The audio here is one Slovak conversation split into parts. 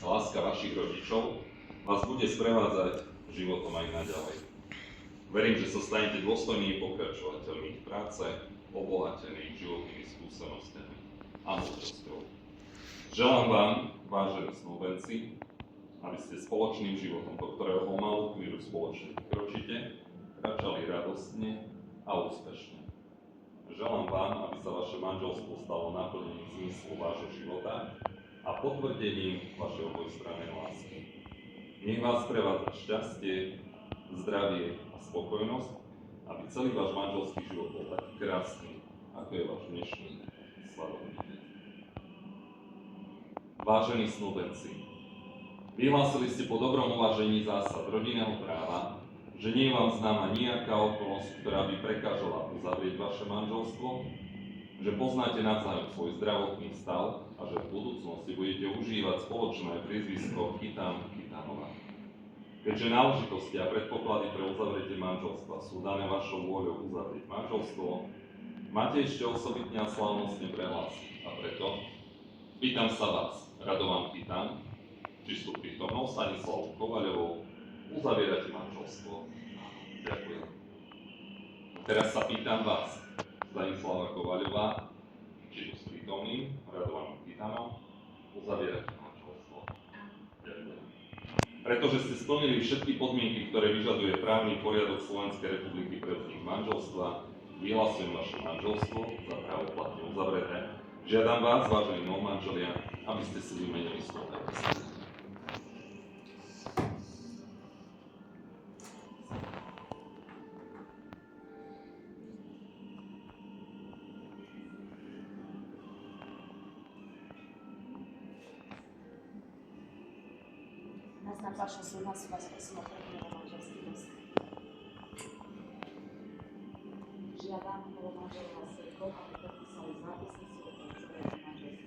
láska vašich rodičov vás bude sprevádzať životom aj naďalej. Verím, že sa stanete dôstojnými pokračovateľmi ich práce, obohatených životnými skúsenostiami a múdrosťou. Želám vám, vážení snúbenci, aby ste spoločným životom, po ktorého malú chvíľu spoločne vykročíte, kráčali radostne a úspešne. Želám vám, aby sa vaše manželstvo stalo naplnením zmyslu vášho života a potvrdením vašej obojstrannej lásky. Nech vás prevádza šťastie, zdravie a spokojnosť, aby celý váš manželský život bol taký krásny, ako je váš dnešný svadobný deň. Vážení snúbenci, vyhlásili ste po dobrom uvážení zásad rodinného práva, že nie je vám známa nejaká okolnosť, ktorá by prekážala uzavrieť vaše manželstvo, že poznáte navzájom svoj zdravotný stav a že v budúcnosti budete užívať spoločné priezvisko Chytán-Chytánová. Keďže náležitosti a predpoklady pre uzavretie manželstva sú dané vašou vôľou uzavrieť manželstvo, máte ešte osobitne a slávnostne prehlásiť. A preto pýtam sa vás, Radovan Chytán, či sú prítomnou Stanislavou Kovaľovou uzavierate manželstvo. Ďakujem. Teraz sa pýtam vás, Stanislava Kovaľová, či s prítomným Radovanom Chytánom uzavierate manželstvo. Ďakujem. Pretože ste splnili všetky podmienky, ktoré vyžaduje právny poriadok Slovenskej republiky pre vznik manželstva, vyhlasujem vaše manželstvo za právoplatne uzavreté. Žiadam vás, vážení novomanželia, aby ste si vymenili slovné listy. Na znak vašho súhlasu vás prosím o prvý manželský list. Žiadam novomanželov a svedkov, aby podpísali zápisnicu o uzavretí manželstva.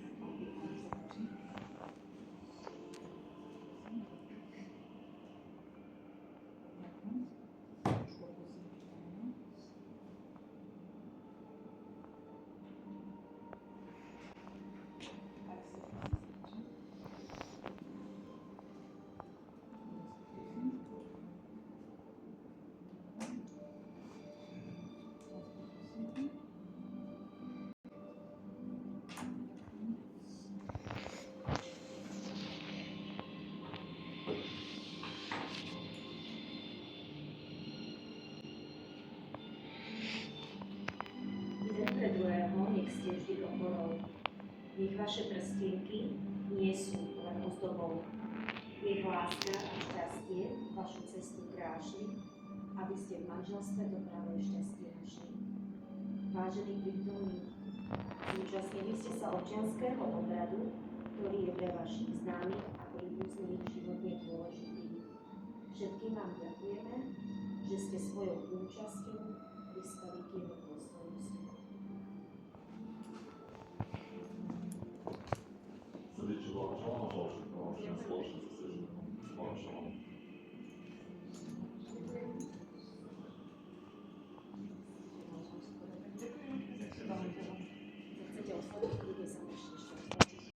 Nech ste vždy oporou. Nech vaše prstienky nie sú len ozdobou. Nech láska a šťastie vašu cestu krášli, aby ste v manželstve to práve šťastie našli. Vážení prítomní, zúčastnili ste sa občianskeho obradu, ktorý je pre vašich známych a príbuzných životne dôležitý. Všetkým vám ďakujeme, že ste svojou účasťou prispeli k jeho dôstojnosti.